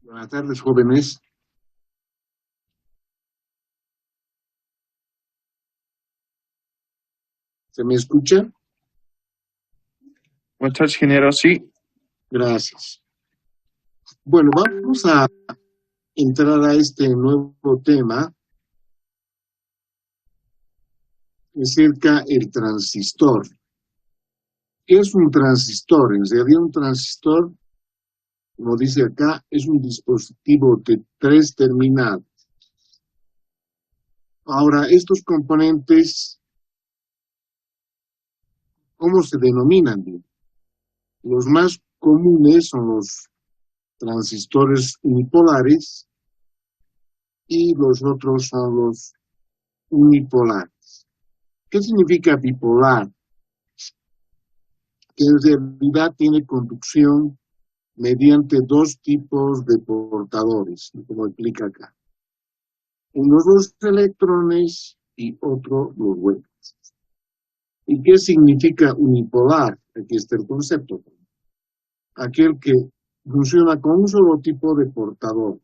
Buenas tardes, jóvenes. ¿Se me escucha? Buenas tardes, ingeniero. Sí, Gracias. Bueno, vamos a entrar a este nuevo tema acerca del transistor. ¿Qué es un transistor? En realidad, un transistor, como dice acá, es un dispositivo de 3 terminales. Ahora, estos componentes, ¿cómo se denominan? Los más comunes son los transistores unipolares y los otros son los unipolares. ¿Qué significa bipolar? Que en realidad tiene conducción mediante 2 tipos de portadores, como explica acá. Unos los electrones y otro los huecos. ¿Y qué significa unipolar? Aquí está el concepto. Aquel que funciona con un solo tipo de portador,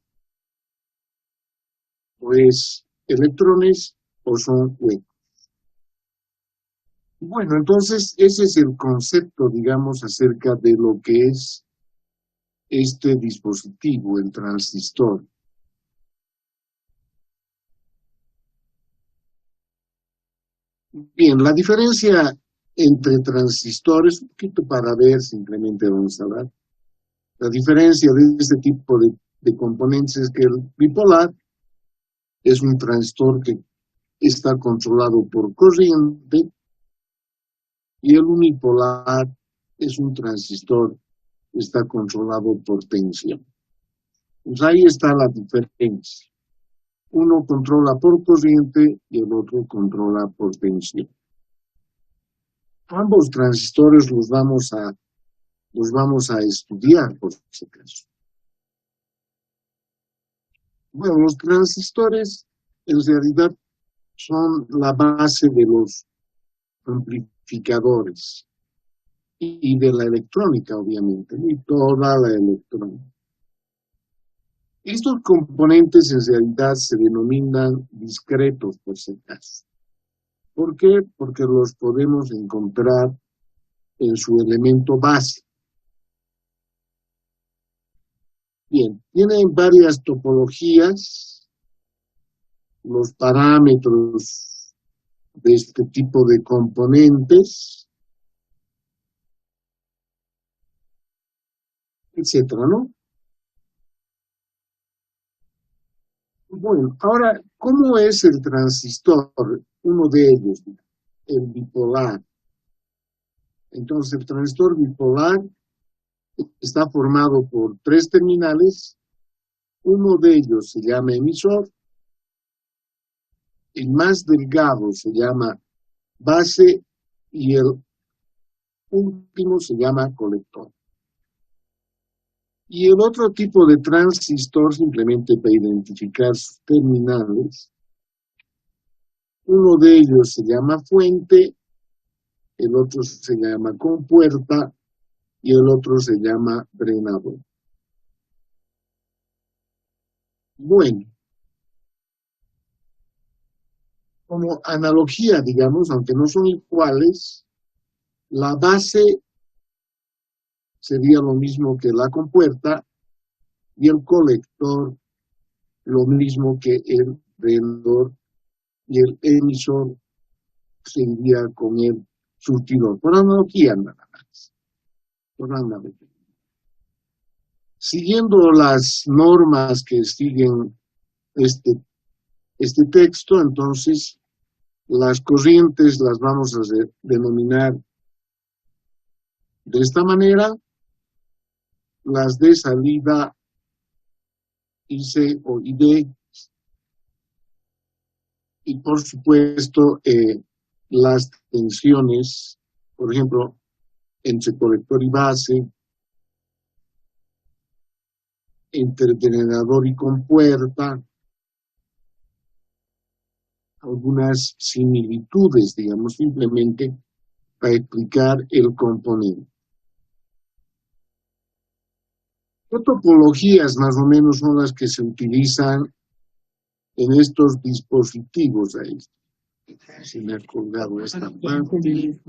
pues electrones o son huecos. Bueno, entonces ese es el concepto, digamos, acerca de lo que es este dispositivo, el transistor. Bien, la diferencia entre transistores, un poquito para ver, simplemente vamos a hablar. La diferencia de este tipo de componentes es que el bipolar es un transistor que está controlado por corriente y el unipolar es un transistor que está controlado por tensión. Pues ahí está la diferencia. Uno controla por corriente y el otro controla por tensión. Ambos transistores los vamos a estudiar, por si acaso. Bueno, los transistores en realidad son la base de los amplificadores y de la electrónica, obviamente, y toda la electrónica. Estos componentes en realidad se denominan discretos, por si acaso. ¿Por qué? Porque los podemos encontrar en su elemento base. Bien, tienen varias topologías, los parámetros de este tipo de componentes, etcétera, ¿no? Bueno, ahora, ¿cómo es el transistor? Uno de ellos, el bipolar. Entonces, el transistor bipolar está formado por 3 terminales. Uno de ellos se llama emisor, el más delgado se llama base y el último se llama colector. Y el otro tipo de transistor, simplemente para identificar sus terminales, uno de ellos se llama fuente, el otro se llama compuerta y el otro se llama drenador. Bueno, como analogía, digamos, aunque no son iguales, la base sería lo mismo que la compuerta y el colector lo mismo que el drenador y el emisor seguiría con el surtidor. Por analogía nada más. Por analogía. Siguiendo las normas que siguen este texto, entonces las corrientes las vamos a denominar de esta manera, las de salida IC o ID, y por supuesto las tensiones, por ejemplo, entre colector y base, entre drenador y compuerta, algunas similitudes, digamos, simplemente para explicar el componente. ¿Qué topologías más o menos son las que se utilizan en estos dispositivos? Ahí se me ha colgado esta parte.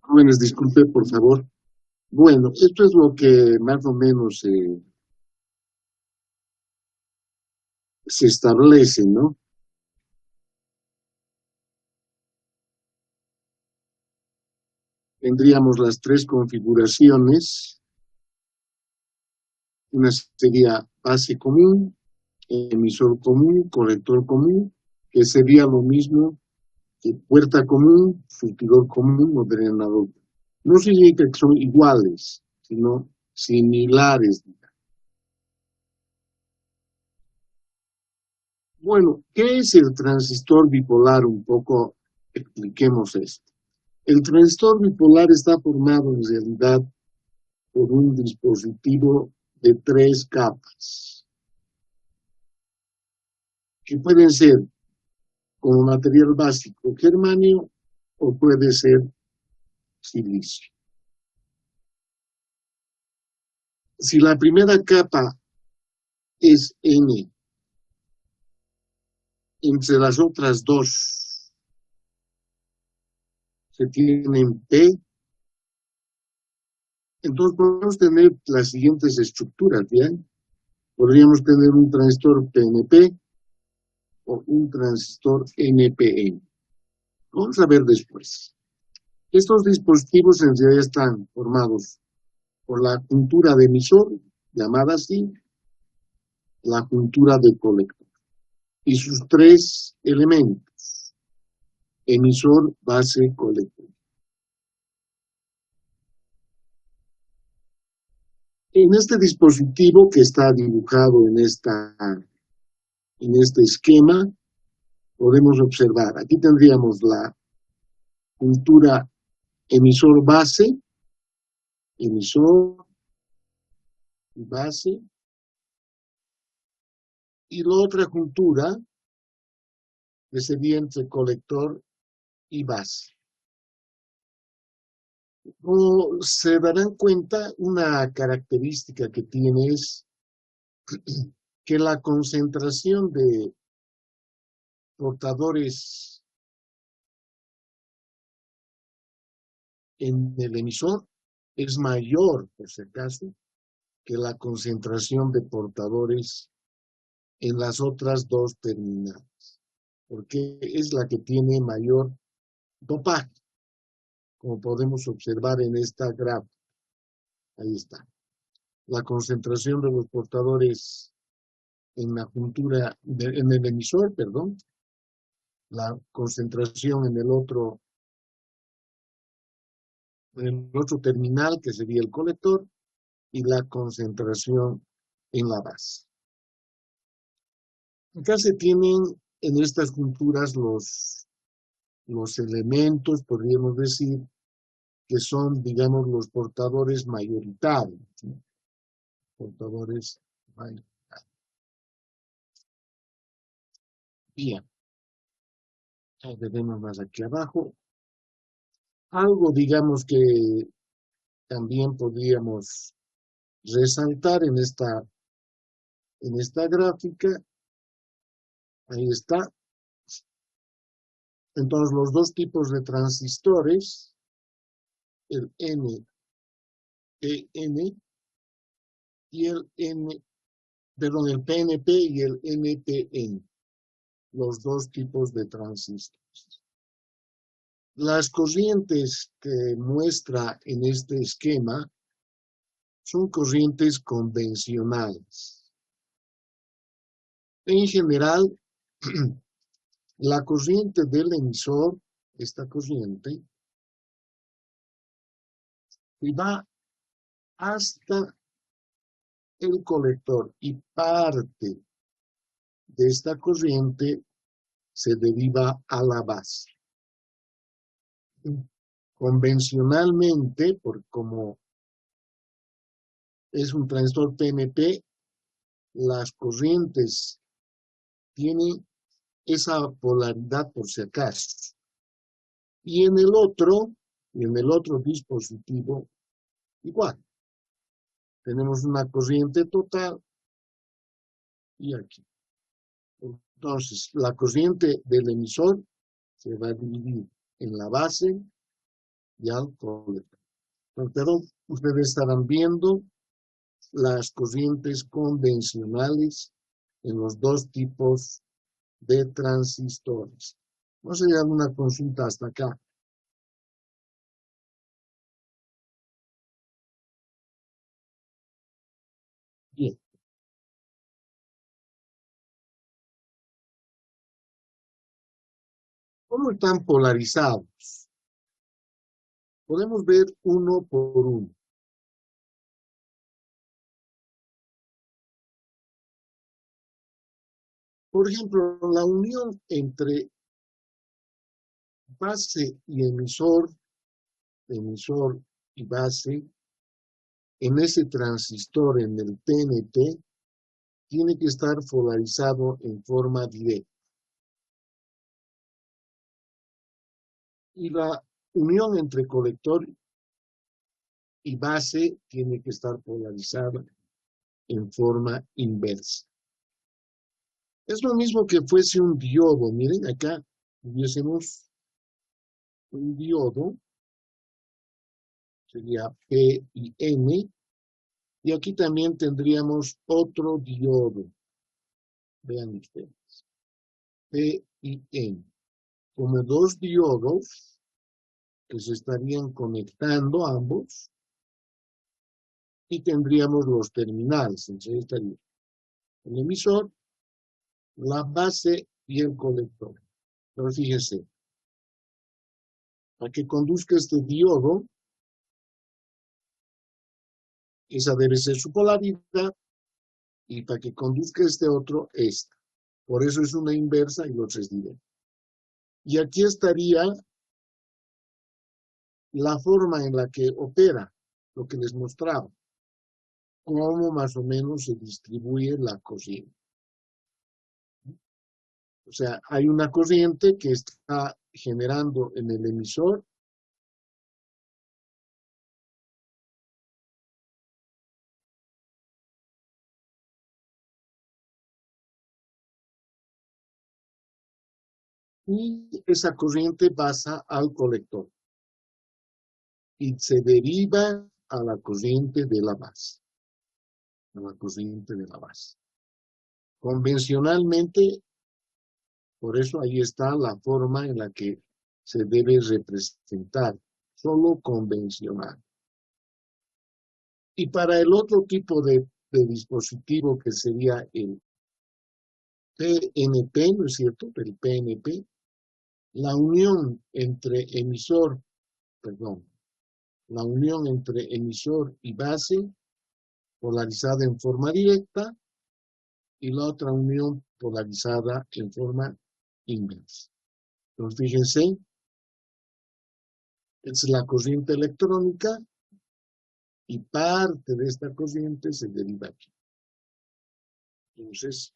Jóvenes, disculpe, por favor. Bueno, esto es lo que más o menos se establece, ¿no? Tendríamos las tres configuraciones. Una sería base común, emisor común, colector común, que sería lo mismo que puerta común, surtidor común o drenador. No significa que son iguales, sino similares. Bueno, ¿qué es el transistor bipolar? Un poco expliquemos esto. El transistor bipolar está formado en realidad por un dispositivo de tres capas, que pueden ser como material básico germanio o puede ser silicio. Si la primera capa es N, entre las otras dos se tienen P, entonces podemos tener las siguientes estructuras, ¿bien? Podríamos tener un transistor PNP o un transistor NPN. Vamos a ver después. Estos dispositivos en realidad están formados por la juntura de emisor, llamada así, la juntura de colector, y sus tres elementos, emisor, base, colector. En este dispositivo que está dibujado en este esquema, podemos observar, aquí tendríamos la juntura emisor base, emisor y base, y la otra juntura que sería entre colector y base. Como se darán cuenta, una característica que tiene es que la concentración de portadores en el emisor es mayor, por si acaso, que la concentración de portadores en las otras dos terminales, porque es la que tiene mayor dopaje, como podemos observar en esta gráfica. Ahí está. La concentración de los portadores en la juntura, en el emisor, perdón, la concentración en el otro terminal, que sería el colector, y la concentración en la base. Acá se tienen en estas junturas los elementos, podríamos decir, que son, digamos, los portadores mayoritarios, ¿sí? Portadores mayoritarios. Bien, tenemos más aquí abajo. Algo, digamos, que también podríamos resaltar en esta gráfica, ahí está. Entonces, los dos tipos de transistores, el NPN y el el PNP y el NPN, los dos tipos de transistores. Las corrientes que muestra en este esquema son corrientes convencionales. En general, la corriente del emisor, esta corriente, y va hasta el colector y parte de esta corriente se deriva a la base. Convencionalmente, como es un transistor PNP, las corrientes tienen esa polaridad por si acaso. Y en el otro dispositivo, igual. Tenemos una corriente total y aquí. Entonces, la corriente del emisor se va a dividir en la base y al colector. Pero ustedes estarán viendo las corrientes convencionales en los dos tipos de transistores. Vamos a llegar a una consulta hasta acá. Bien. ¿Cómo están polarizados? Podemos ver uno por uno. Por ejemplo, la unión entre base y emisor y base, en ese transistor, en el TNT, tiene que estar polarizado en forma directa. Y la unión entre colector y base tiene que estar polarizada en forma inversa. Es lo mismo que fuese un diodo. Miren, acá tuviésemos un diodo, sería P y N, y aquí también tendríamos otro diodo. Vean ustedes, P y N, como dos diodos que se estarían conectando ambos, y tendríamos los terminales. Entonces estaría el emisor, la base y el colector. Pero fíjense, para que conduzca este diodo, esa debe ser su polaridad, y para que conduzca este otro, esta. Por eso es una inversa y los es directo. Y aquí estaría la forma en la que opera, lo que les mostraba, cómo más o menos se distribuye la corriente. O sea, hay una corriente que está generando en el emisor y esa corriente pasa al colector y se deriva a la corriente de la base. A la corriente de la base. Convencionalmente, por eso ahí está la forma en la que se debe representar, solo convencional. Y para el otro tipo de dispositivo que sería el PNP, ¿no es cierto? El PNP, la unión entre la unión entre emisor y base polarizada en forma directa y la otra unión polarizada en forma inversa. Entonces, fíjense, es la corriente electrónica y parte de esta corriente se deriva aquí. Entonces,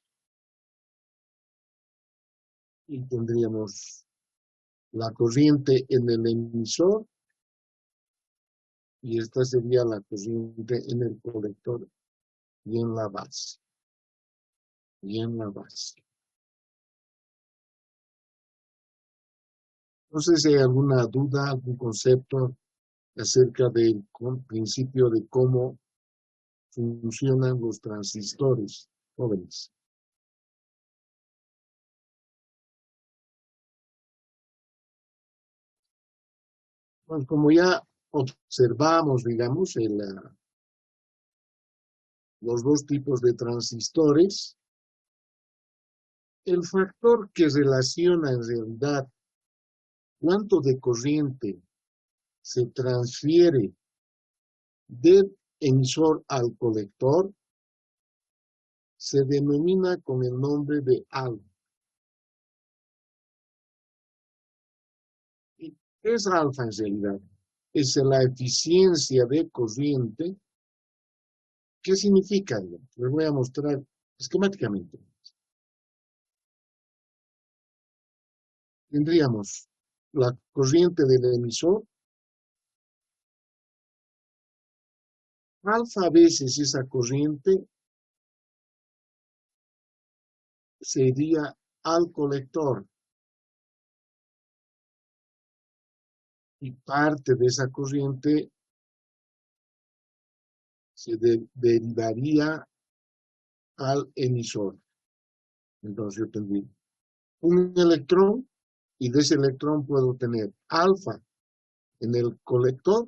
y tendríamos la corriente en el emisor y esta sería la corriente en el colector y en la base. Y en la base. No sé si hay alguna duda, algún concepto acerca del principio de cómo funcionan los transistores jóvenes. Bueno, como ya observamos, digamos, los dos tipos de transistores, El factor que relaciona en realidad cuánto de corriente se transfiere del emisor al colector se denomina con el nombre de alfa. ¿Qué es alfa en realidad? Es la eficiencia de corriente. ¿Qué significa? Les voy a mostrar esquemáticamente. Tendríamos la corriente del emisor. Alfa veces esa corriente sería al colector. Y parte de esa corriente se derivaría al emisor. Entonces yo tendría un electrón y de ese electrón puedo tener alfa en el colector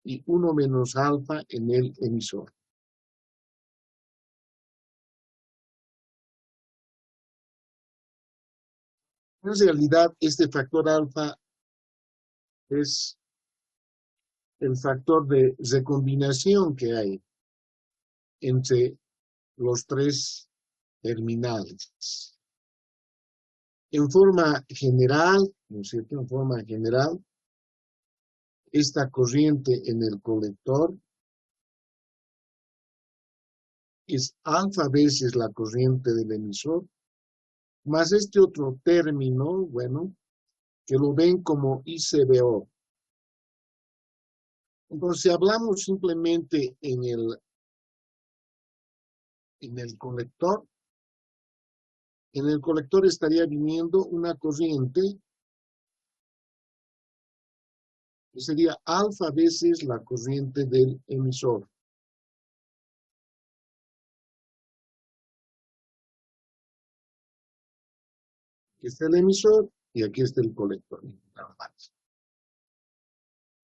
y 1 menos alfa en el emisor. En realidad, este factor alfa es el factor de recombinación que hay entre los tres terminales. En forma general, ¿no es cierto? En forma general, esta corriente en el colector es alfa veces la corriente del emisor, más este otro término, bueno, que lo ven como ICBO. Entonces, si hablamos simplemente en el colector estaría viniendo una corriente que sería alfa veces la corriente del emisor. Aquí está el emisor y aquí está el colector.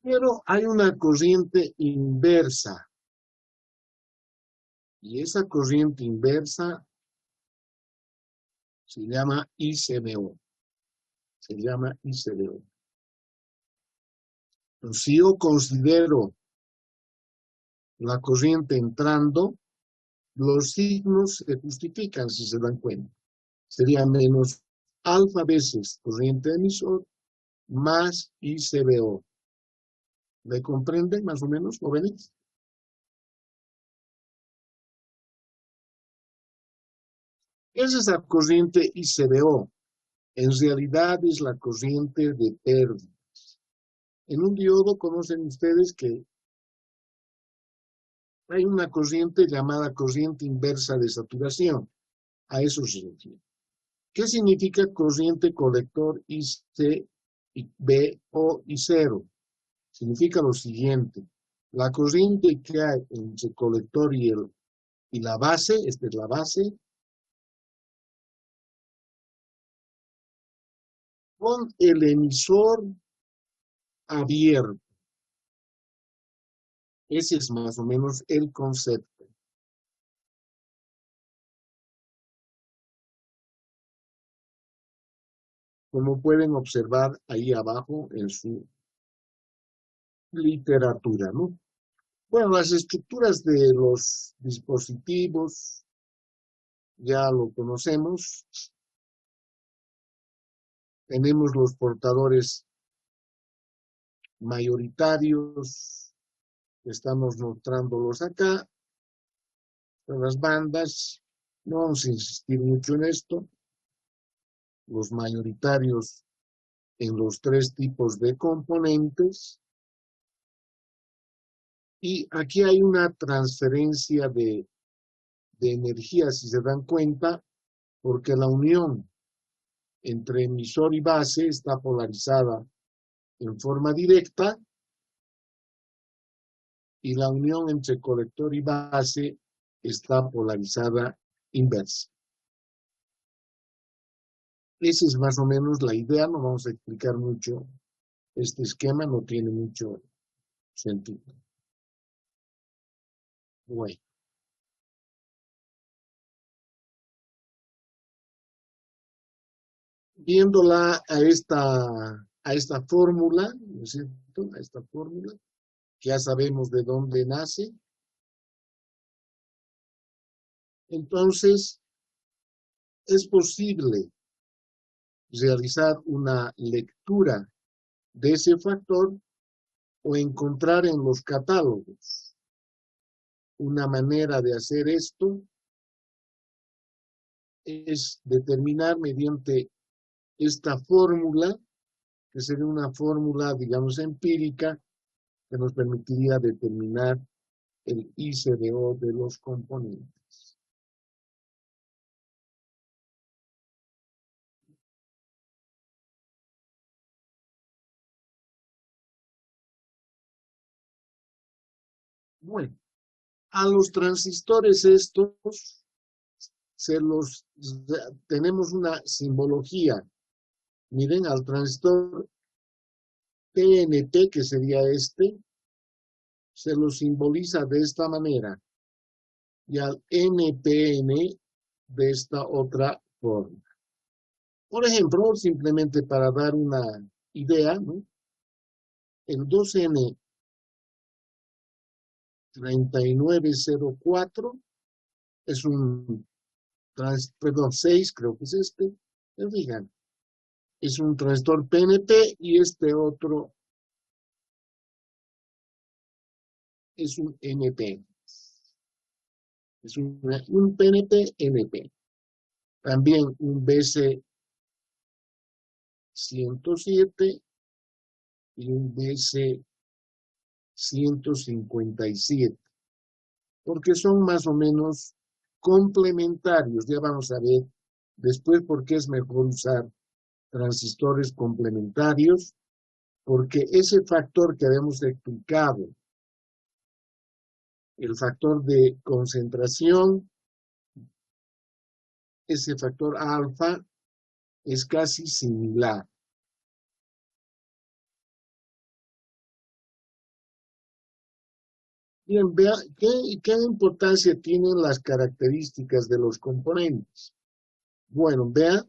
Pero hay una corriente inversa. Y esa corriente inversa se llama ICBO. Se llama ICBO. Entonces, si yo considero la corriente entrando, los signos se justifican si se dan cuenta. Sería menos alfa veces corriente emisor más ICBO. ¿Me comprenden más o menos, jóvenes? ¿Qué es esa corriente ICBO? En realidad es la corriente de pérdida. En un diodo conocen ustedes que hay una corriente llamada corriente inversa de saturación. A eso se refiere. ¿Qué significa corriente colector IC, B, O y 0? Significa lo siguiente. La corriente que hay entre el colector y la base, esta es la base, con el emisor abierto. Ese es más o menos el concepto. Como pueden observar ahí abajo en su literatura, ¿no? Bueno, las estructuras de los dispositivos ya lo conocemos. Tenemos los portadores mayoritarios, estamos mostrándolos acá, las bandas, no vamos a insistir mucho en esto, los mayoritarios en los tres tipos de componentes, y aquí hay una transferencia de energía, si se dan cuenta, porque la unión entre emisor y base está polarizada en forma directa, y la unión entre colector y base está polarizada inversa. Esa es más o menos la idea, no vamos a explicar mucho este esquema, no tiene mucho sentido. Bueno. viéndola a esta fórmula, ¿no es cierto? A esta fórmula, que ya sabemos de dónde nace. Entonces, es posible realizar una lectura de ese factor o encontrar en los catálogos una manera de hacer esto es determinar mediante esta fórmula, que sería una fórmula, digamos, empírica, que nos permitiría determinar el ICDO de los componentes. Bueno, a los transistores estos tenemos una simbología. Miren, al transistor PNP, que sería este, se lo simboliza de esta manera, y al NPN de esta otra forma. Por ejemplo, simplemente para dar una idea, ¿no? El 2N3904 es un, perdón, 6 creo que es este, fijan, es un transistor PNP y este otro es un NP. Es un PNP-NP. También un BC107 y un BC157. Porque son más o menos complementarios. Ya vamos a ver después por qué es mejor usar transistores complementarios. Porque ese factor que habíamos explicado, el factor de concentración, ese factor alfa, es casi similar. Bien, vea qué importancia tienen las características de los componentes. Bueno, vea,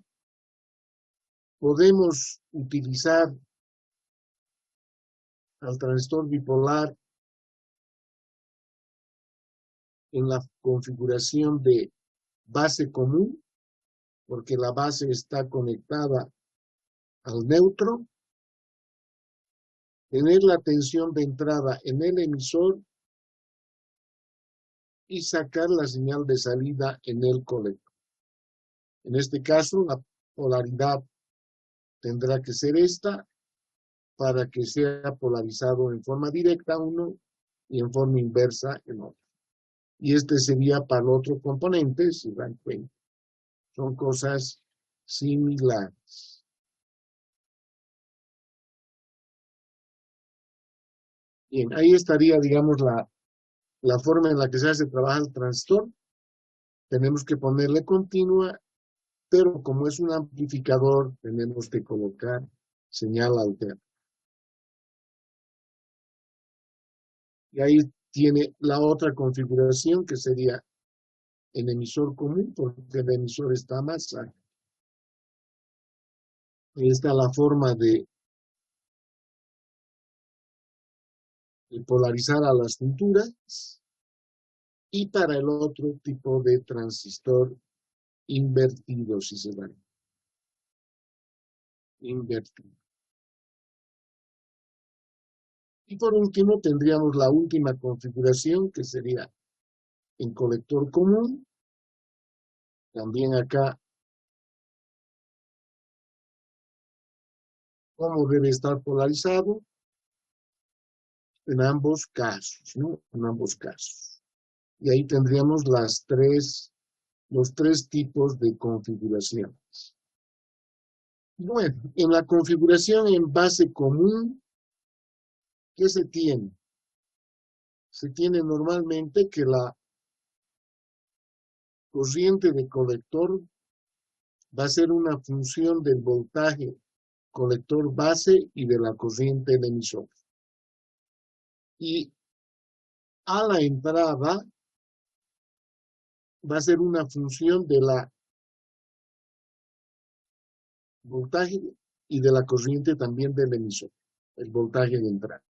podemos utilizar al transistor bipolar en la configuración de base común, porque la base está conectada al neutro, tener la tensión de entrada en el emisor y sacar la señal de salida en el colector. En este caso, la polaridad tendrá que ser esta para que sea polarizado en forma directa uno y en forma inversa el otro. Y este sería para el otro componente, si dan cuenta. Son cosas similares. Bien, ahí estaría, digamos, la forma en la que se hace trabajar el transistor. Tenemos que ponerle continua, pero como es un amplificador, tenemos que colocar señal alterna. Y ahí tiene la otra configuración que sería el emisor común, porque el emisor está más alto. Ahí está la forma de polarizar a las junturas. Y para el otro tipo de transistor invertido, si se da. Invertido. Y por último tendríamos la última configuración, que sería en colector común. También acá, cómo debe estar polarizado en ambos casos, ¿no? En ambos casos. Y ahí tendríamos los tres tipos de configuraciones. Bueno, en la configuración en base común, ¿qué se tiene? Se tiene normalmente que la corriente de colector va a ser una función del voltaje colector base y de la corriente del emisor. Y a la entrada va a ser una función de la voltaje y de la corriente también del emisor, el voltaje de entrada.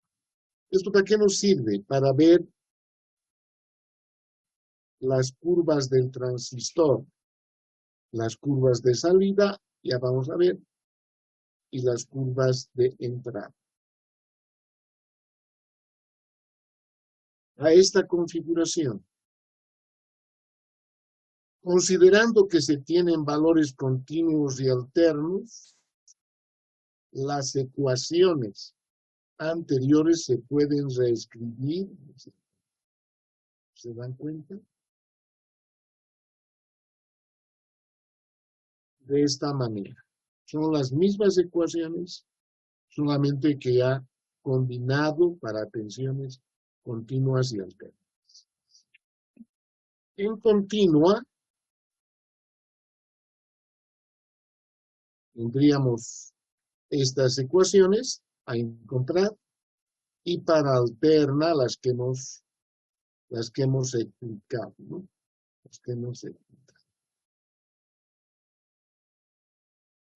¿Esto para qué nos sirve? Para ver las curvas del transistor, las curvas de salida, ya vamos a ver, y las curvas de entrada. A esta configuración, considerando que se tienen valores continuos y alternos, las ecuaciones anteriores se pueden reescribir. ¿Se dan cuenta? De esta manera. Son las mismas ecuaciones, solamente que ha combinado para tensiones continuas y alternas. En continua, tendríamos estas ecuaciones a encontrar y para alterna las que hemos explicado, ¿no? Las que hemos explicado.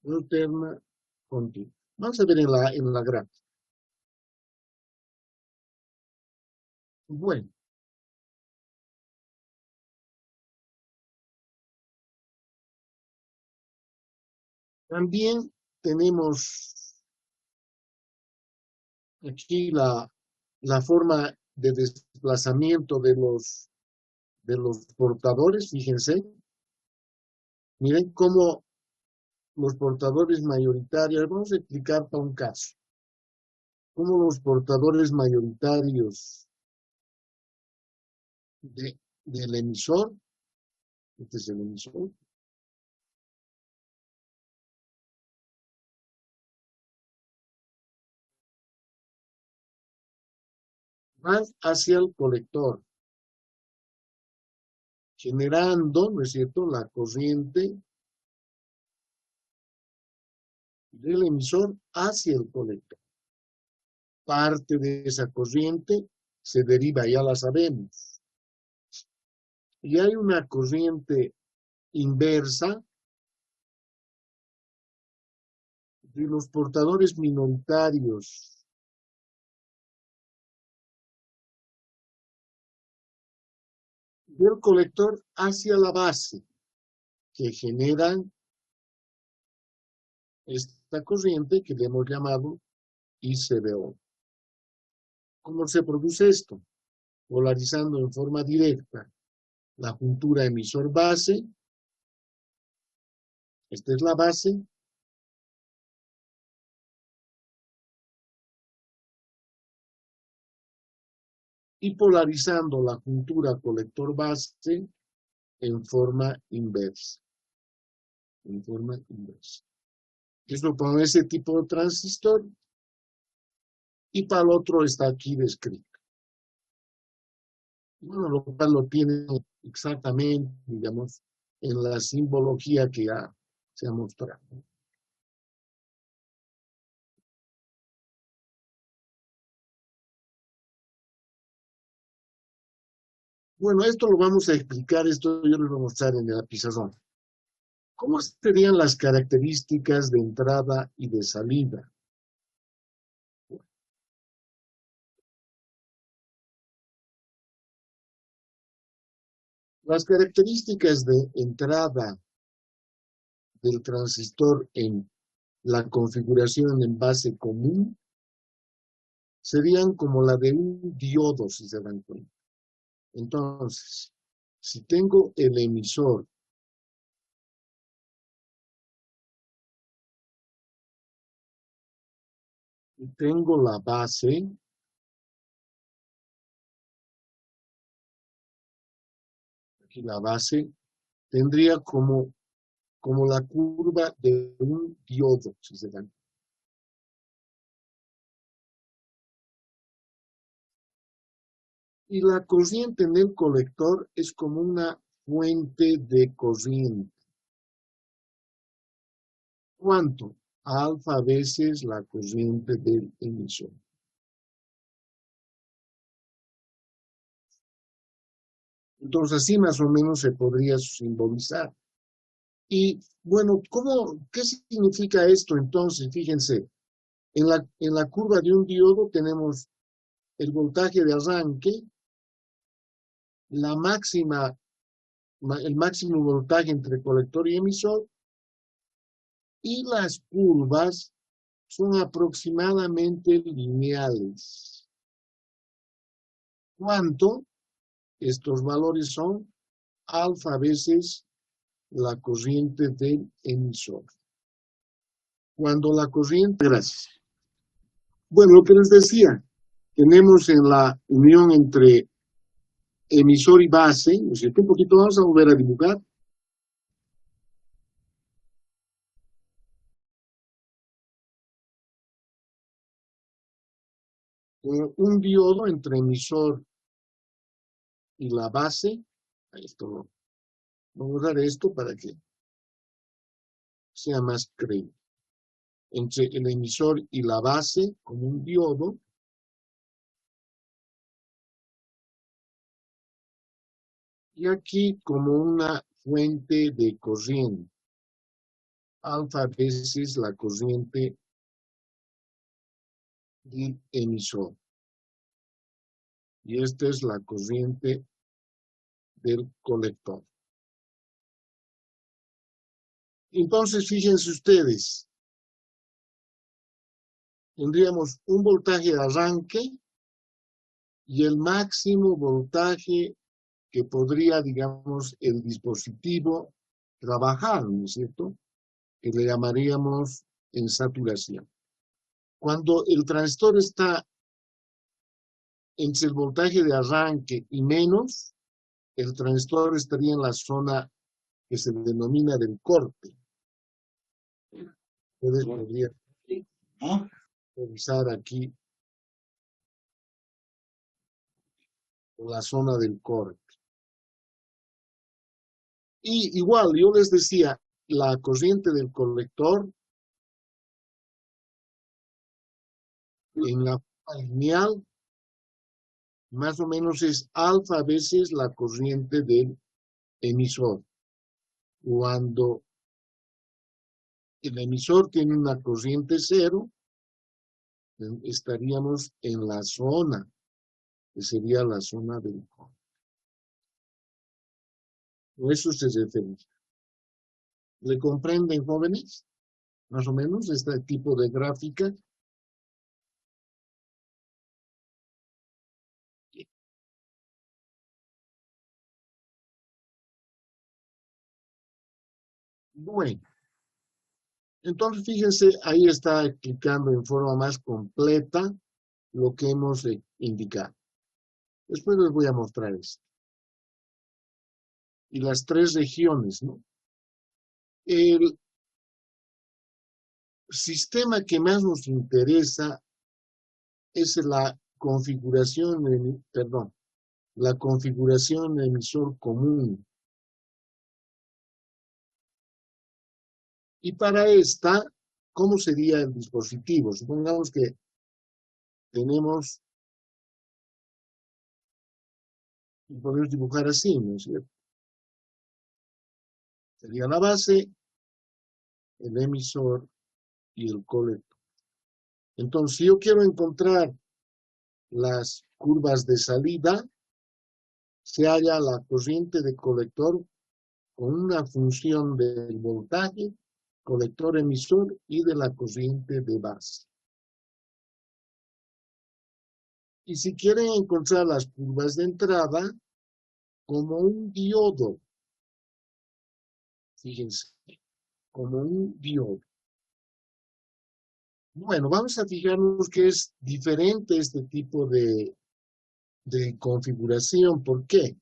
Alterna, continua. Vamos a ver en la gráfica. Bueno, también tenemos aquí la forma de desplazamiento de los portadores, fíjense. Miren cómo los portadores mayoritarios, vamos a explicar para un caso, cómo los portadores mayoritarios del emisor, este es el emisor, van hacia el colector, generando, ¿no es cierto?, la corriente del emisor hacia el colector. Parte de esa corriente se deriva, ya la sabemos. Y hay una corriente inversa de los portadores minoritarios del colector hacia la base, que generan esta corriente que le hemos llamado ICBO. ¿Cómo se produce esto? Polarizando en forma directa la juntura emisor-base, esta es la base, y polarizando la juntura colector-base en forma inversa. En forma inversa. Esto para ese tipo de transistor, y para el otro está aquí descrito. Bueno, lo cual lo tiene exactamente, digamos, en la simbología que ya se ha mostrado. Bueno, esto lo vamos a explicar, esto yo les voy a mostrar en el pizarrón. ¿Cómo serían las características de entrada y de salida? Las características de entrada del transistor en la configuración en base común serían como la de un diodo, si se dan cuenta. Entonces, si tengo el emisor y tengo la base, aquí la base tendría como la curva de un diodo, si se dan. Y la corriente en el colector es como una fuente de corriente. ¿Cuánto? Alfa veces la corriente del emisor. Entonces así más o menos se podría simbolizar. Y bueno, ¿qué significa esto entonces? Fíjense, en la curva de un diodo tenemos el voltaje de arranque, la máxima, el máximo voltaje entre colector y emisor, y las curvas son aproximadamente lineales. ¿Cuánto? Estos valores son alfa veces la corriente del emisor. Cuando la corriente... Gracias. Bueno, lo que les decía, tenemos en la unión entre emisor y base, ¿no es cierto? Un poquito vamos a volver a dibujar. Un diodo entre emisor y la base. Esto, vamos a dar esto para que sea más creíble. Entre el emisor y la base, como un diodo, y aquí como una fuente de corriente. Alfa veces la corriente del emisor. Y esta es la corriente del colector. Entonces, fíjense ustedes, tendríamos un voltaje de arranque y el máximo voltaje que podría, digamos, el dispositivo trabajar, ¿no es cierto? Que le llamaríamos en saturación. Cuando el transistor está entre el voltaje de arranque y menos, el transistor estaría en la zona que se denomina del corte. Ustedes podrían revisar aquí la zona del corte. Y igual, yo les decía, la corriente del colector en la forma lineal más o menos es alfa veces la corriente del emisor. Cuando el emisor tiene una corriente cero, estaríamos en la zona, que sería la zona del corte. Eso se refiere. ¿Le comprenden, jóvenes? Más o menos este tipo de gráfica. Bueno, entonces fíjense, ahí está explicando en forma más completa lo que hemos indicado. Después les voy a mostrar esto. Y las tres regiones, ¿no? El sistema que más nos interesa es la configuración, la configuración emisor común. Y para esta, ¿cómo sería el dispositivo? Supongamos que tenemos, podemos dibujar así, ¿no es cierto? Sería la base, el emisor y el colector. Entonces, si yo quiero encontrar las curvas de salida, se halla la corriente de colector con una función del voltaje, colector emisor y de la corriente de base. Y si quieren encontrar las curvas de entrada, como un diodo, fíjense, como un diodo. Bueno, vamos a fijarnos que es diferente este tipo de configuración. ¿Por qué?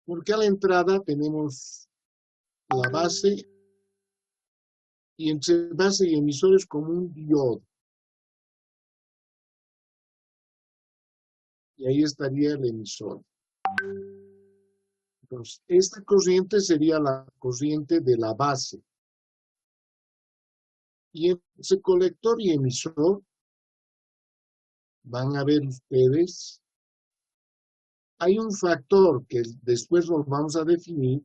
Porque a la entrada tenemos la base y entre base y emisor es como un diodo. Y ahí estaría el emisor. Entonces, esta corriente sería la corriente de la base. Y entre colector y emisor van a ver ustedes, hay un factor que después lo vamos a definir,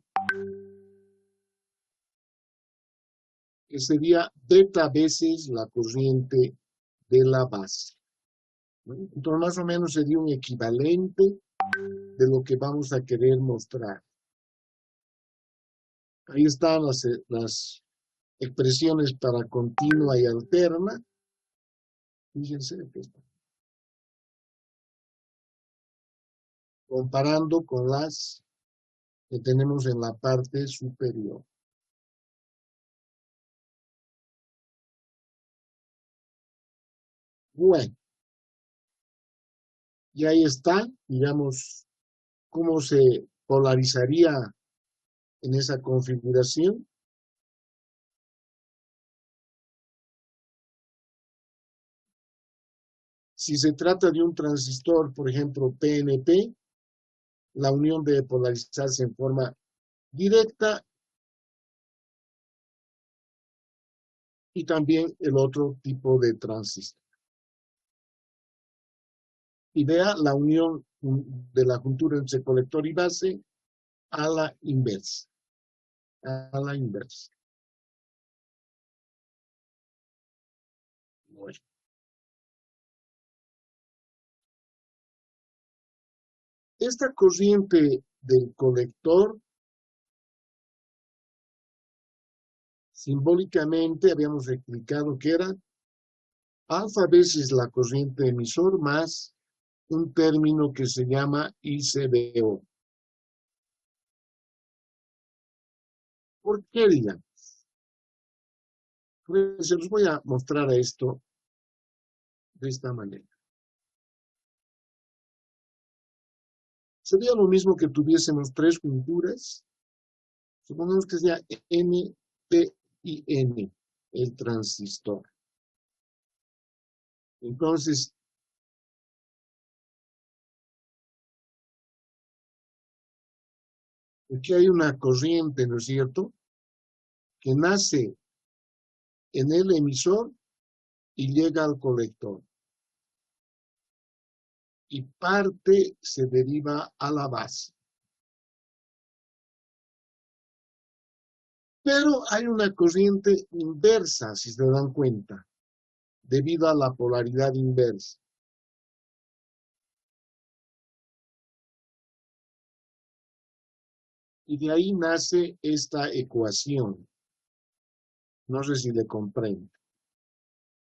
que sería beta veces la corriente de la base, ¿no? Entonces, más o menos sería un equivalente de lo que vamos a querer mostrar. Ahí están las expresiones para continua y alterna. Fíjense que está comparando con las que tenemos en la parte superior. Bueno, y ahí está, digamos, cómo se polarizaría en esa configuración. Si se trata de un transistor, por ejemplo, PNP, la unión debe polarizarse en forma directa y también el otro tipo de transistor. Y vea la unión de la juntura entre colector y base a la inversa. A la inversa. Bueno. Esta corriente del colector, simbólicamente habíamos explicado que era alfa veces la corriente emisor más un término que se llama ICBO. ¿Por qué, digamos? Pues se los voy a mostrar esto de esta manera. Sería lo mismo que tuviésemos tres junturas. Supongamos que sea N, P y N, el transistor. Entonces, aquí hay una corriente, ¿no es cierto?, que nace en el emisor y llega al colector. Y parte se deriva a la base. Pero hay una corriente inversa, si se dan cuenta, debido a la polaridad inversa. Y de ahí nace esta ecuación. No sé si le comprende.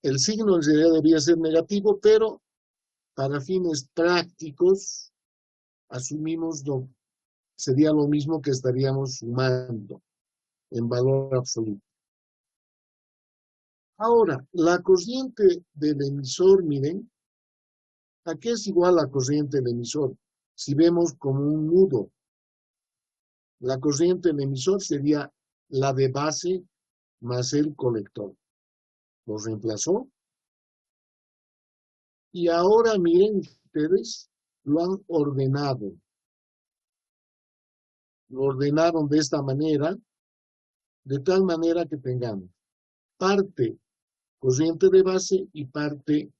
El signo en realidad debía ser negativo, pero para fines prácticos asumimos sería lo mismo que estaríamos sumando en valor absoluto. Ahora, la corriente del emisor, miren, ¿a qué es igual la corriente del emisor? Si vemos como un nudo, la corriente del emisor sería la de base más el colector. Lo reemplazó. Y ahora miren ustedes, lo han ordenado. Lo ordenaron de esta manera, de tal manera que tengamos parte corriente de base y parte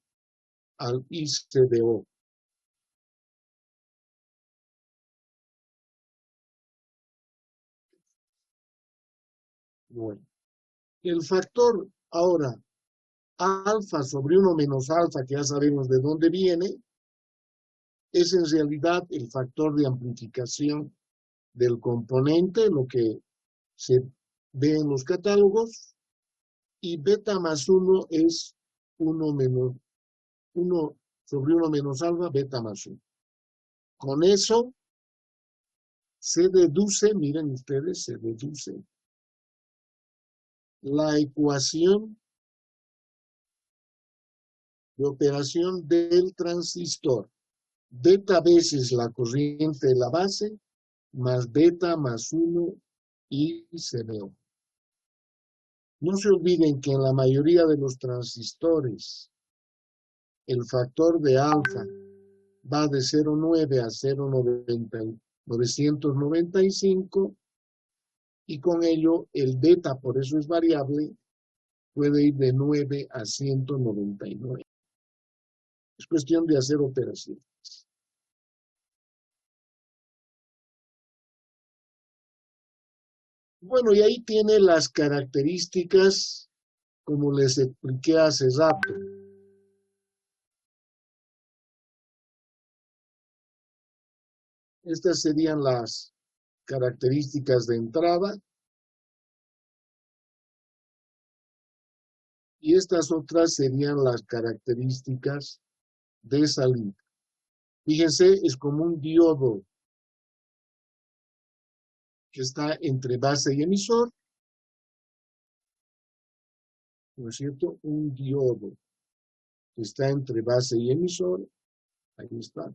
al ICDO. Bueno, el factor ahora alfa sobre 1 menos alfa, que ya sabemos de dónde viene, es en realidad el factor de amplificación del componente, lo que se ve en los catálogos, y beta más 1 es 1 sobre 1 menos alfa, beta más 1. Con eso se deduce, miren ustedes, se deduce la ecuación de operación del transistor. Beta veces la corriente de la base, más beta más 1 y ICBO. No se olviden que en la mayoría de los transistores el factor de alfa va de 0,9 a 0,995 y con ello el beta, por eso es variable, puede ir de 9 a 199. Es cuestión de hacer operaciones. Bueno, y ahí tiene las características, como les expliqué hace rato. Estas serían las características de entrada y estas otras serían las características de salida. Fíjense, es como un diodo que está entre base y emisor, ¿no es cierto? Un diodo que está entre base y emisor, ahí está.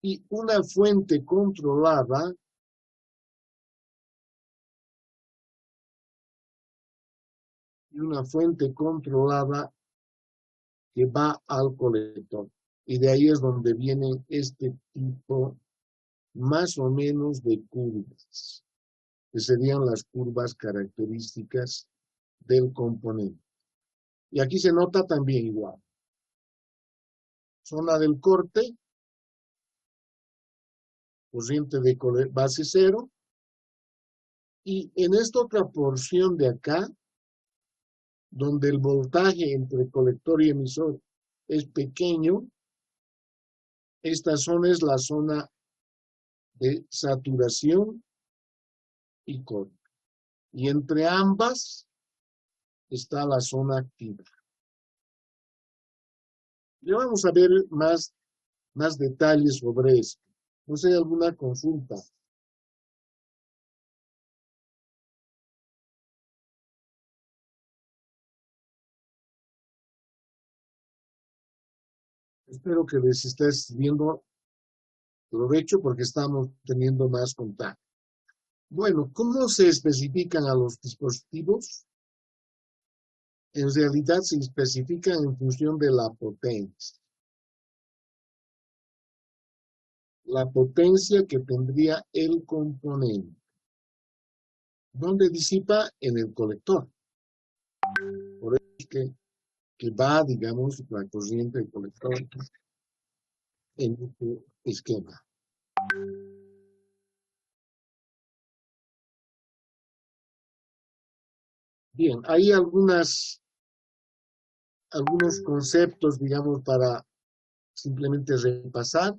Y una fuente controlada que va al colector. Y de ahí es donde viene este tipo más o menos de curvas, que serían las curvas características del componente. Y aquí se nota también igual. Zona del corte, corriente de base cero, y en esta otra porción de acá, donde el voltaje entre colector y emisor es pequeño, esta zona es la zona de saturación y corte. Y entre ambas está la zona activa. Ya vamos a ver más detalles sobre esto. No sé, alguna consulta. Espero que les estés viendo provecho porque estamos teniendo más contacto. Bueno, ¿cómo se especifican a los dispositivos? En realidad se especifican en función de la potencia que tendría el componente. ¿Dónde disipa? En el colector. Por eso es que va, digamos, la corriente del colector en este esquema. Bien, hay algunos conceptos, digamos, para simplemente repasar,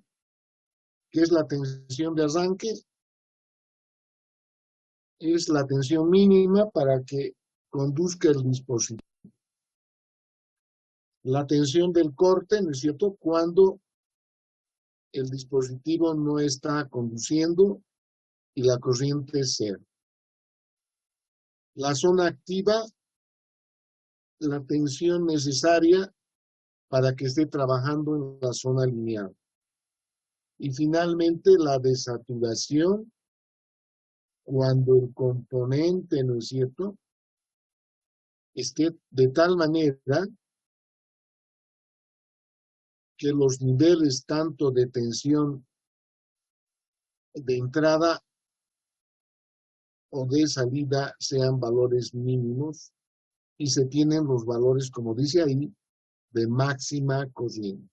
que es la tensión de arranque, es la tensión mínima para que conduzca el dispositivo. La tensión del corte, ¿no es cierto?, cuando el dispositivo no está conduciendo y la corriente es cero. La zona activa, la tensión necesaria para que esté trabajando en la zona lineal. Y finalmente la desaturación, cuando el componente, ¿no es cierto?, esté de tal manera que los niveles tanto de tensión de entrada o de salida sean valores mínimos y se tienen los valores, como dice ahí, de máxima corriente.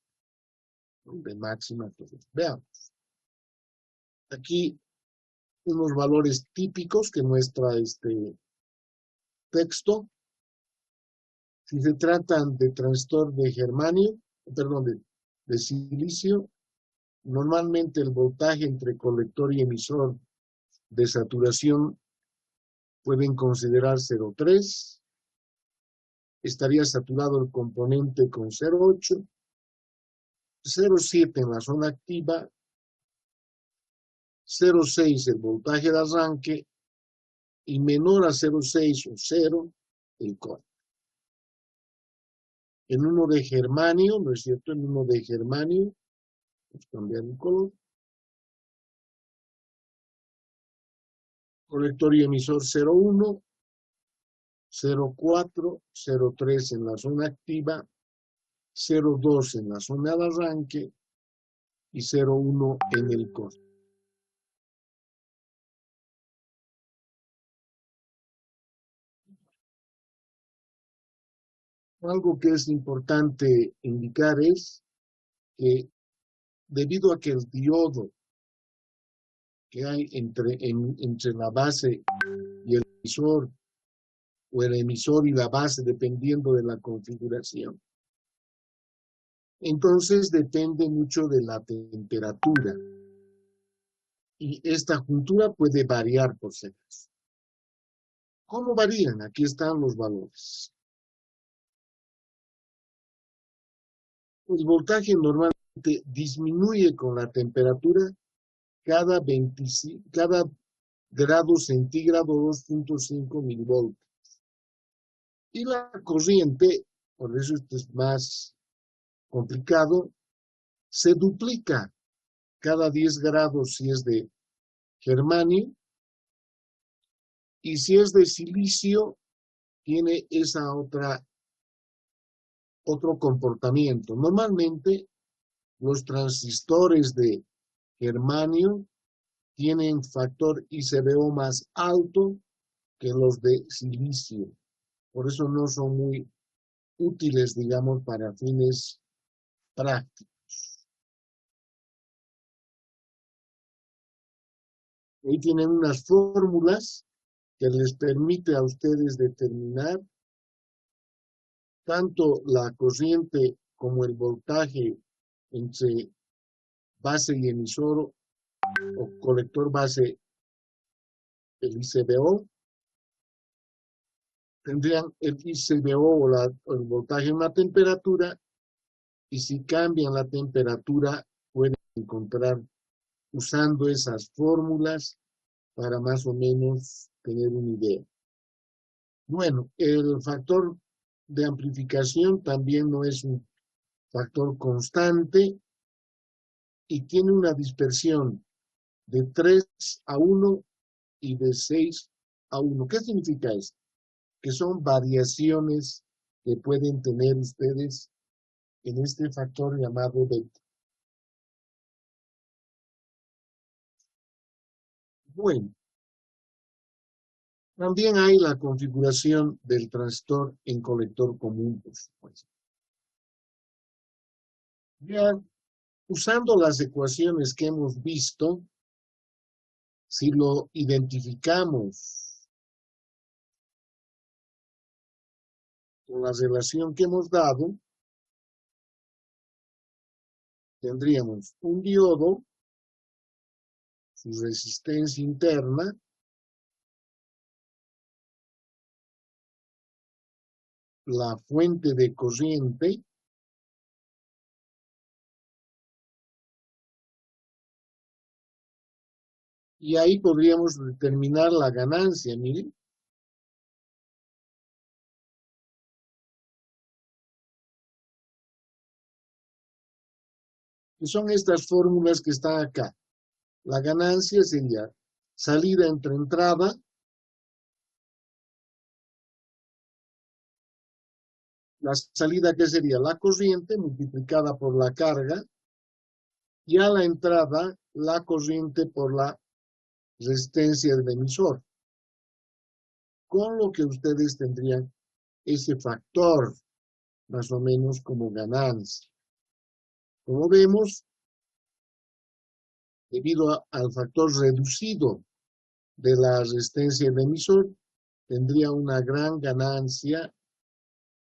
De máxima corriente. Veamos. Aquí unos valores típicos que muestra este texto. Si se tratan de transistor de germanio, perdón, de silicio, normalmente el voltaje entre colector y emisor de saturación pueden considerar 0,3. Estaría saturado el componente con 0,8, 0,7 en la zona activa, 0,6 el voltaje de arranque y menor a 0,6 o 0 el corte. En uno de germanio, ¿no es cierto? En uno de germanio, vamos a cambiar el color. Colector y emisor 0,1, 0,4, 0,3 en la zona activa, 0,2 en la zona de arranque y 0,1 en el corte. Algo que es importante indicar es que debido a que el diodo que hay entre la base y el emisor, o el emisor y la base, dependiendo de la configuración. Entonces depende mucho de la temperatura. Y esta juntura puede variar por si acaso. ¿Cómo varían? Aquí están los valores. El voltaje normalmente disminuye con la temperatura cada grado centígrado 2.5 milivoltios. Y la corriente, por eso esto es más complicado, se duplica cada 10 grados si es de germanio, y si es de silicio, tiene otro comportamiento. Normalmente, los transistores de germanio tienen factor ICBO más alto que los de silicio. Por eso no son muy útiles, digamos, para fines prácticos. Ahí tienen unas fórmulas que les permite a ustedes determinar tanto la corriente como el voltaje entre base y emisor o colector base, el ICBO. Tendrían el ICBO o el voltaje en la temperatura, y si cambian la temperatura pueden encontrar usando esas fórmulas para más o menos tener una idea. Bueno, el factor de amplificación también no es un factor constante y tiene una dispersión de 3:1 y de 6:1. ¿Qué significa esto? Que son variaciones que pueden tener ustedes en este factor llamado beta. Bueno, también hay la configuración del transistor en colector común, por supuesto. Ya usando las ecuaciones que hemos visto, si lo identificamos con la relación que hemos dado, tendríamos un diodo, su resistencia interna, la fuente de corriente, y ahí podríamos determinar la ganancia, miren. Que son estas fórmulas que están acá. La ganancia sería salida entre entrada, la salida que sería la corriente multiplicada por la carga, y a la entrada la corriente por la resistencia del emisor. Con lo que ustedes tendrían ese factor más o menos como ganancia. Como vemos, debido al factor reducido de la resistencia del emisor, tendría una gran ganancia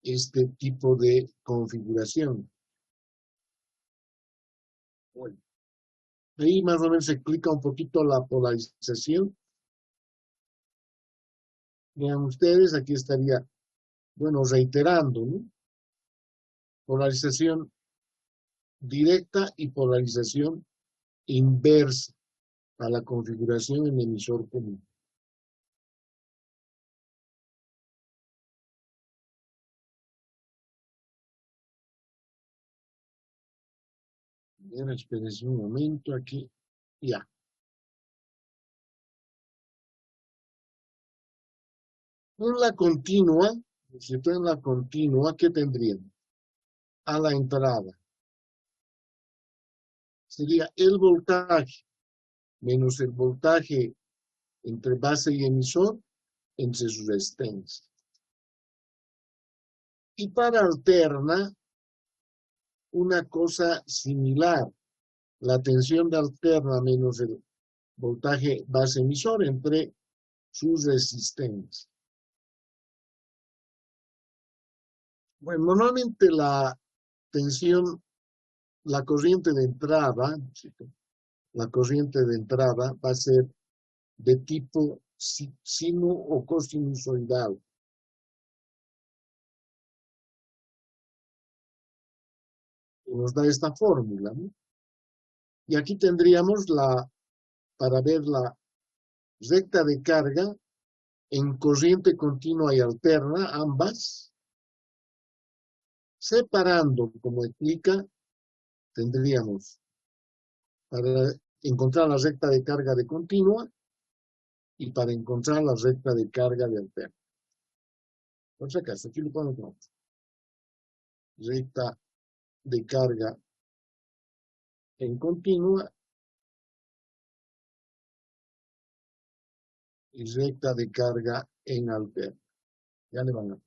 este tipo de configuración. Bueno, ahí más o menos se explica un poquito la polarización. Vean ustedes, aquí estaría, bueno, reiterando, ¿no? Polarización directa y polarización inversa a la configuración en emisor común. Bien, espérense un momento aquí. Ya. En la continua, si está en la continua, ¿qué tendríamos? A la entrada. Sería el voltaje menos el voltaje entre base y emisor entre su resistencia. Y para alterna, una cosa similar. la tensión de alterna menos el voltaje base emisor entre sus resistencias. Bueno, normalmente la tensión, la corriente de entrada, la corriente de entrada va a ser de tipo sino o cosinusoidal. Y nos da esta fórmula, ¿no? Y aquí tendríamos para ver la recta de carga en corriente continua y alterna, ambas, separando, como explica, tendríamos para encontrar la recta de carga de continua y para encontrar la recta de carga de alterna. Por si acaso, aquí lo ponemos. Recta de carga en continua y recta de carga en alterna. Ya le van a...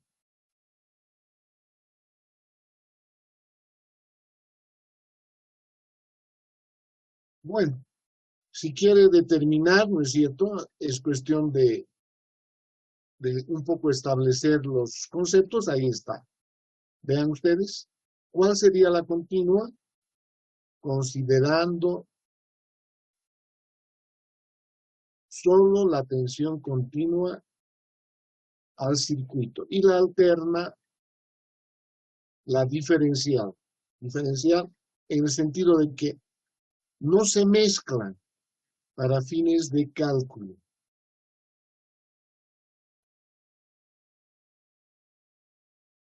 Bueno, si quiere determinar, ¿no es cierto? Es cuestión de un poco establecer los conceptos. Ahí está. Vean ustedes. ¿Cuál sería la continua? Considerando solo la tensión continua al circuito. Y la alterna, la diferencial. Diferencial en el sentido de que no se mezclan para fines de cálculo.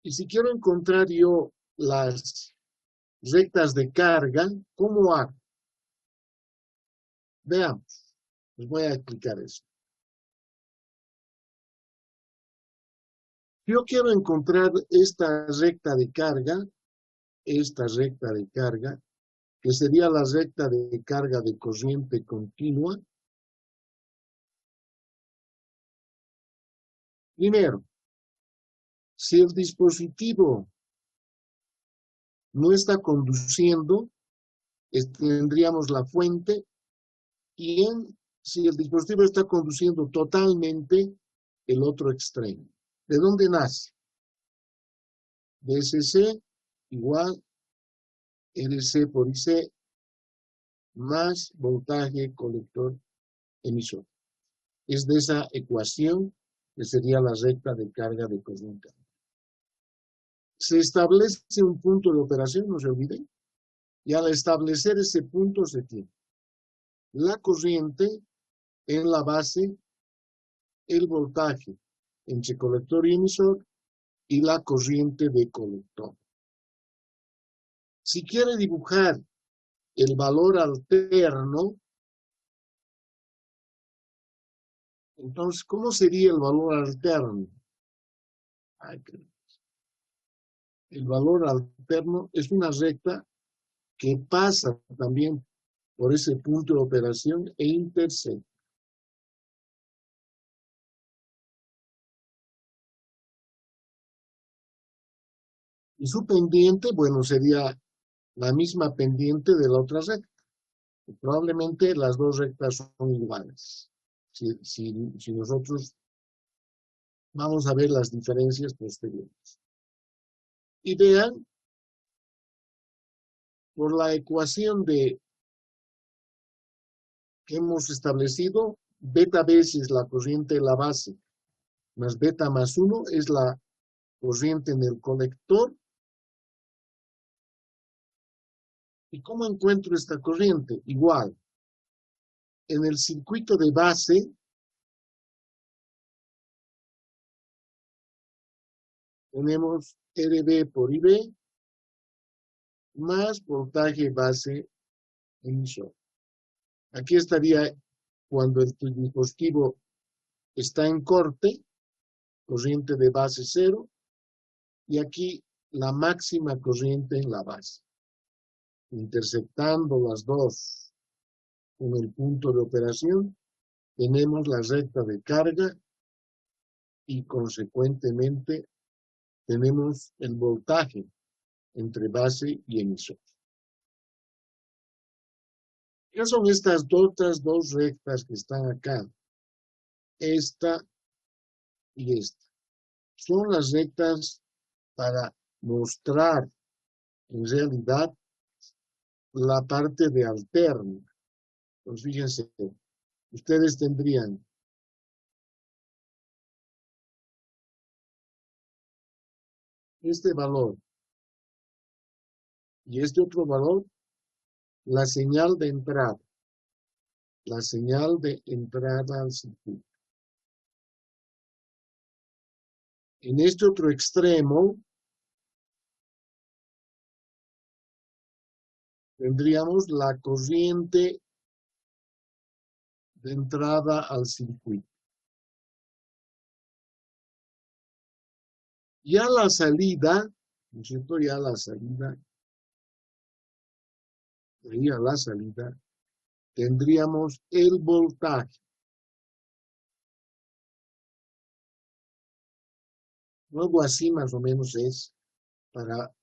Y si quiero encontrar yo las rectas de carga, ¿cómo hago? Veamos, les voy a explicar eso. Yo quiero encontrar esta recta de carga, que sería la recta de carga de corriente continua. Primero, si el dispositivo no está conduciendo, tendríamos la fuente, y si el dispositivo está conduciendo totalmente, el otro extremo. ¿De dónde nace? DSC igual LC por IC más voltaje colector emisor. Es de esa ecuación que sería la recta de carga de corriente. Se establece un punto de operación, no se olviden, y al establecer ese punto se tiene la corriente en la base, el voltaje entre colector y emisor y la corriente de colector. Si quiere dibujar el valor alterno, entonces, ¿cómo sería el valor alterno? El valor alterno es una recta que pasa también por ese punto de operación e intersecta. Y su pendiente, bueno, sería la misma pendiente de la otra recta. Probablemente las dos rectas son iguales. Si nosotros vamos a ver las diferencias posteriores. Y vean, por la ecuación que hemos establecido, beta veces la corriente de la base, más beta más 1 es la corriente en el colector. ¿Y cómo encuentro esta corriente? Igual, en el circuito de base, tenemos RB por IB más voltaje base emisor. Aquí estaría cuando el dispositivo está en corte, corriente de base 0, y aquí la máxima corriente en la base. Interceptando las dos con el punto de operación, tenemos la recta de carga y consecuentemente tenemos el voltaje entre base y emisor. ¿Qué son estas otras dos rectas que están acá? Esta y esta. Son las rectas para mostrar en realidad la parte de alterno. Pues fíjense, ustedes tendrían este valor y este otro valor, la señal de entrada al circuito. En este otro extremo tendríamos la corriente de entrada al circuito. Ya la salida, ¿no es cierto? Ya la salida, tendríamos el voltaje. Luego así más o menos es para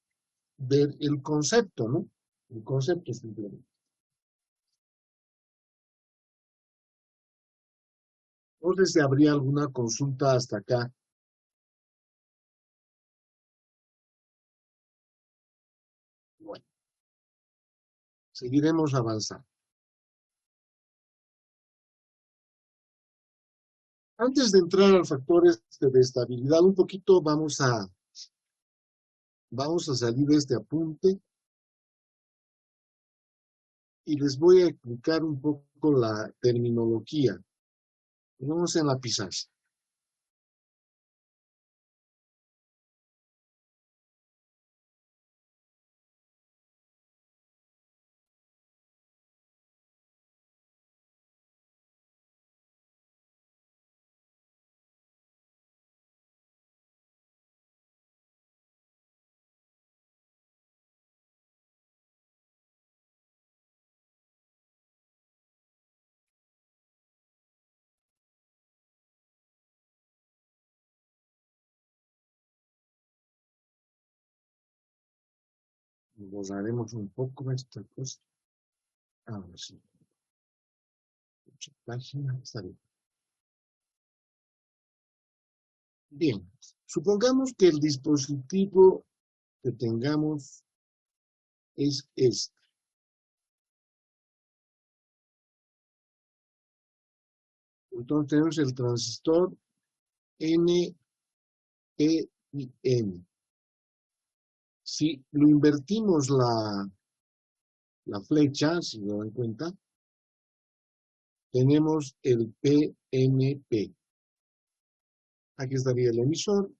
ver el concepto, ¿no? El concepto simplemente. Entonces, si habría alguna consulta hasta acá. Bueno, seguiremos avanzando. Antes de entrar al factor de estabilidad, un poquito vamos a salir de este apunte y les voy a explicar un poco la terminología. Vamos en la pizarra. Borraremos un poco esta cosa. Ahora sí. Página, está bien. Bien, supongamos que el dispositivo que tengamos es este. Entonces tenemos el transistor N, P y N. Si lo invertimos la flecha, si lo dan cuenta, tenemos el PNP. Aquí estaría el emisor,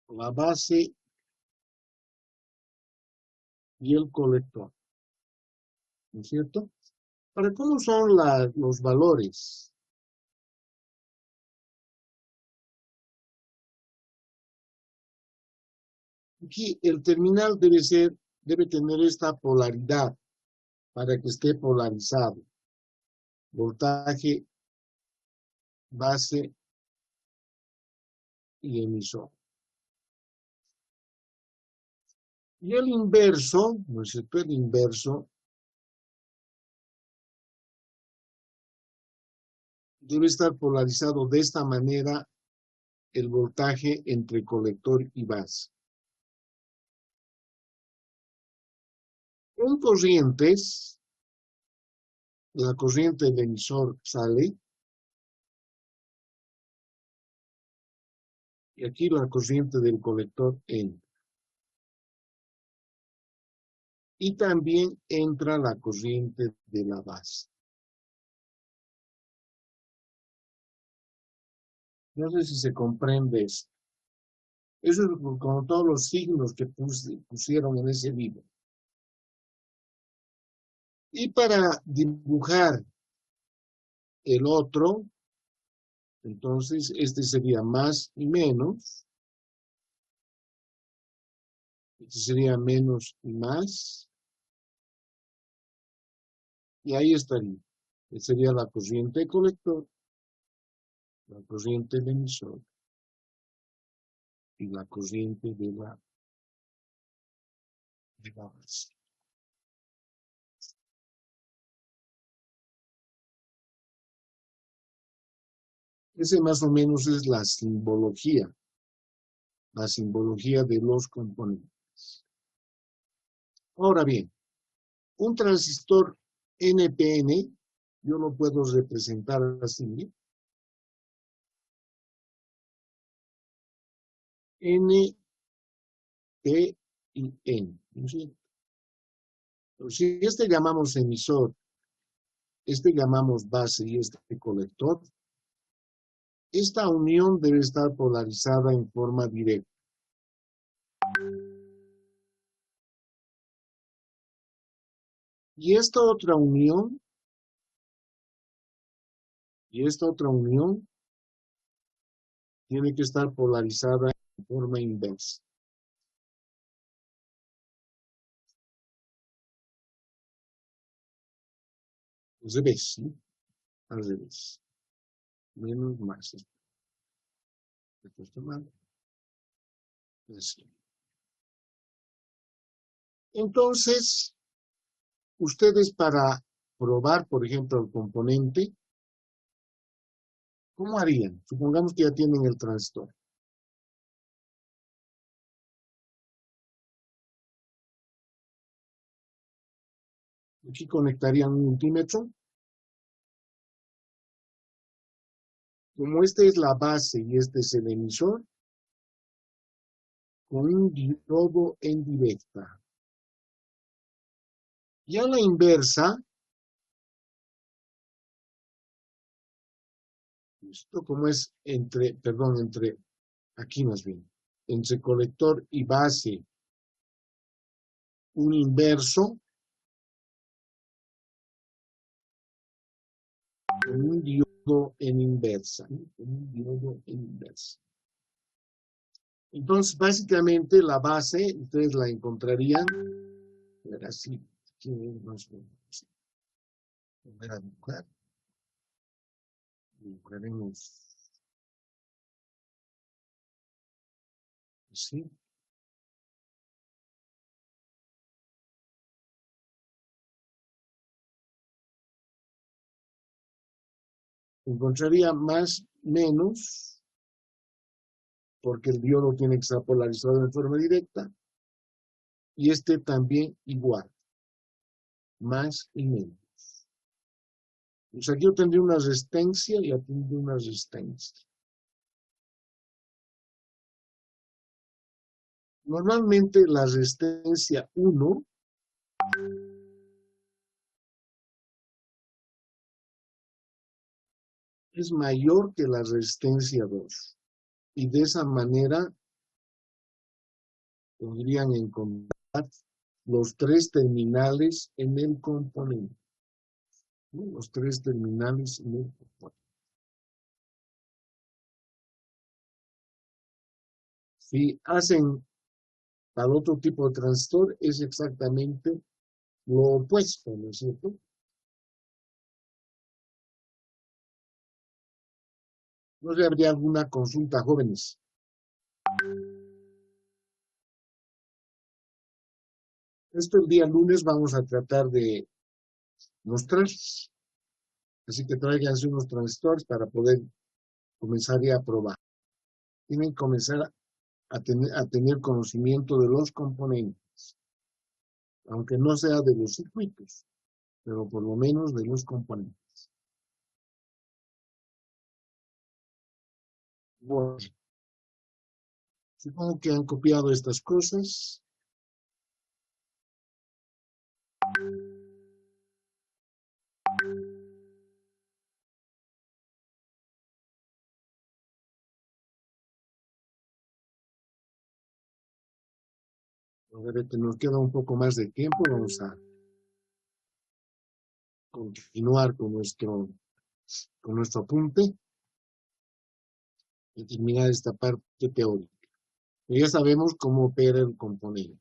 la base y el colector. ¿No es cierto? Ahora, ¿cómo son los valores? Aquí el terminal debe tener esta polaridad para que esté polarizado. Voltaje, base y emisor. Y el inverso, ¿no es cierto? El inverso debe estar polarizado de esta manera el voltaje entre colector y base. En corrientes, la corriente del emisor sale y aquí la corriente del colector entra. Y también entra la corriente de la base. No sé si se comprende esto. Eso es como todos los signos que pusieron en ese libro. Y para dibujar el otro, entonces este sería más y menos. Este sería menos y más. Y ahí estaría. Esta sería la corriente de colector, la corriente del emisor y la corriente de la base. Ese más o menos es la simbología de los componentes. Ahora bien, un transistor NPN, yo lo puedo representar así, N, P y N. ¿No es cierto? Si este llamamos emisor, este llamamos base y este colector, esta unión debe estar polarizada en forma directa. Y esta otra unión, tiene que estar polarizada en forma inversa. Al revés, ¿sí? Al revés. Menos más. Esto está mal. Así. Entonces, ustedes para probar, por ejemplo, el componente, ¿cómo harían? Supongamos que ya tienen el transistor. Aquí conectarían un multímetro. Como esta es la base y este es el emisor, con un diodo en directa. Y a la inversa, esto como es entre, aquí más bien, entre colector y base, un inverso, con un diodo en inversa. Con un diodo en inversa. Entonces, básicamente, la base, ustedes la encontrarían, a ver, así, aquí más o menos, volver a dibujar, dibujaremos así. Encontraría más, menos, porque el diodo tiene que estar polarizado de forma directa, y este también igual, más y menos. O sea, yo tendría una resistencia y aquí tendría una resistencia. Normalmente la resistencia 1 es mayor que la resistencia 2. Y de esa manera podrían encontrar los tres terminales en el componente. ¿No? Los tres terminales en el componente. Si hacen para otro tipo de transistor, es exactamente lo opuesto, ¿no es cierto? No sé, habría alguna consulta, jóvenes. Esto el día lunes vamos a tratar de mostrarles. Así que tráiganse unos transistores para poder comenzar ya a probar. Tienen que comenzar a tener conocimiento de los componentes, aunque no sea de los circuitos, pero por lo menos de los componentes. Bueno, supongo que han copiado estas cosas. A ver, que nos queda un poco más de tiempo. Vamos a continuar con nuestro apunte y terminar esta parte teórica. Ya sabemos cómo opera el componente.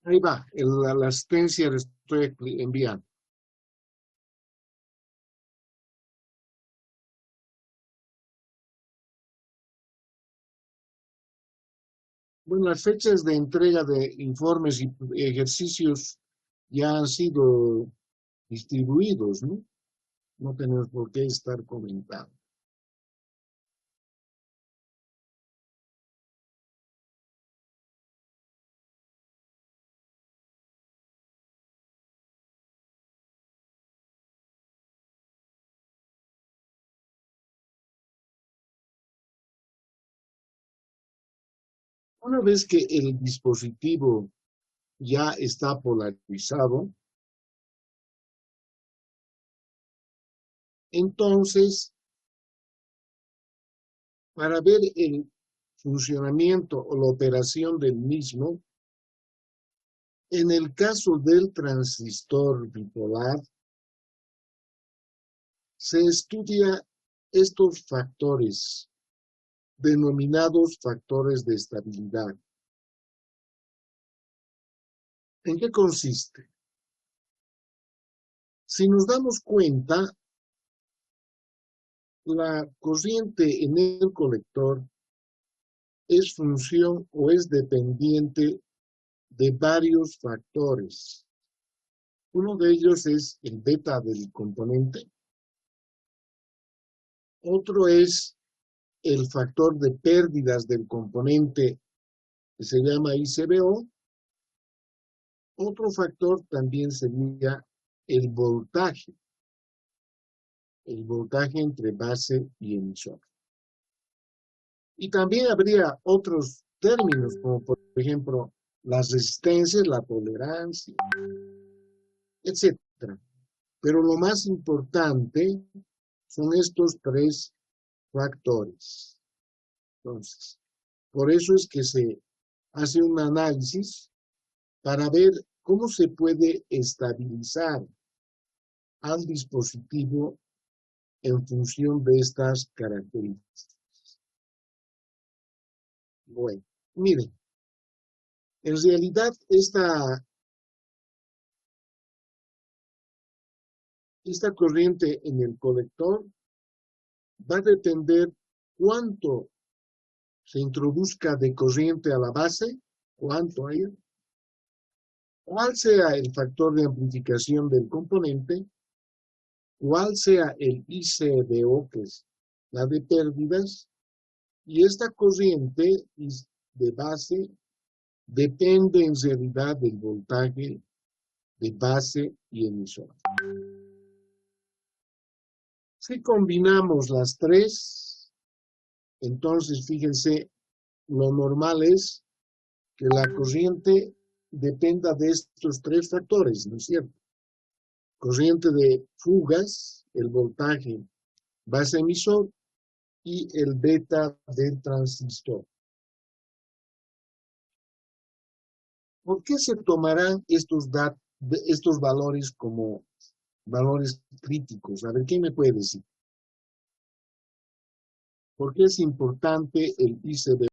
Ahí va, la asistencia le estoy enviando. Bueno, las fechas de entrega de informes y ejercicios ya han sido distribuidos, ¿no? No tenemos por qué estar comentando. Una vez que el dispositivo ya está polarizado, entonces, para ver el funcionamiento o la operación del mismo, en el caso del transistor bipolar, se estudia estos factores, denominados factores de estabilidad. ¿En qué consiste? Si nos damos cuenta, la corriente en el colector es función o es dependiente de varios factores. Uno de ellos es el beta del componente. Otro es el factor de pérdidas del componente que se llama ICBO. Otro factor también sería el voltaje entre base y emisor. Y también habría otros términos, como por ejemplo las resistencias, la tolerancia, etcétera. Pero lo más importante son estos tres factores. Entonces, por eso es que se hace un análisis para ver cómo se puede estabilizar al dispositivo en función de estas características. Bueno, miren, en realidad esta corriente en el colector va a depender cuánto se introduzca de corriente a la base, cuánto haya, cuál sea el factor de amplificación del componente, cuál sea el ICBO, que es la de pérdidas, y esta corriente de base depende en realidad del voltaje de base y emisor. Si combinamos las tres, entonces fíjense, lo normal es que la corriente dependa de estos tres factores, ¿no es cierto? Corriente de fugas, el voltaje base emisor y el beta del transistor. ¿Por qué se tomarán estos valores como valores críticos? A ver, ¿quién me puede decir? ¿Por qué es importante el ICB?